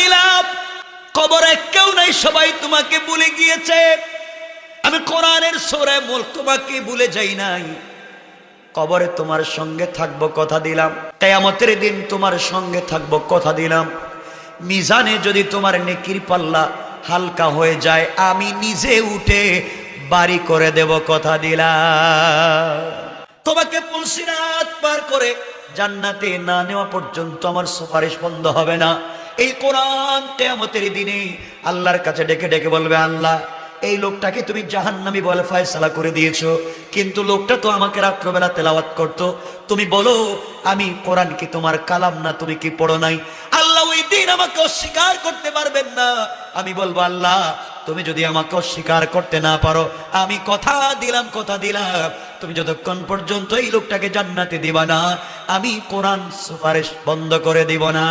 দিলাম, কবরে কেউ নাই, সবাই তোমাকে ভুলে গিয়েছে। আমি কোরআনের সূরা মুলক তোমাকে ভুলে যাই নাই। কবরে তোমার সঙ্গে থাকবো কথা দিলাম, কিয়ামতের দিন তোমার সঙ্গে থাকবো কথা দিলাম। মিজানে যদি তোমার নেকির পাল্লা হালকা হয়ে যায়, আমি নিজে উঠে বাড়ি করে দেব কথা দিলাম। তোমাকে পুলসিরাত পার করে জান্নাতে না নেওয়া পর্যন্ত আমার সুপারিশ বন্ধ হবে না। এই কোরআন কিয়ামতের দিনে আল্লাহর কাছে ডেকে ডেকে বলবে, আল্লাহ এই লোকটাকে তুমি জাহান্নামী বলে ফয়সালা করে দিয়েছো, কিন্তু লোকটা তো আমাকে রাত্রবেলা তেলাওয়াত করতো। তুমি বলো আমি কোরআন কি তোমার কালাম না? তুমি কি পড়ো নাই? আল্লাহ ওই দিন আমাকে অস্বীকার করতে পারবেন না। আমি বলবো, আল্লাহ তুমি যদি আমাকে অস্বীকার করতে না পারো, আমি কথা দিলাম তুমি যতক্ষণ পর্যন্ত এই লোকটাকে জান্নাতে দিবা না, আমি কোরআন সুপারিশ বন্ধ করে দিব না।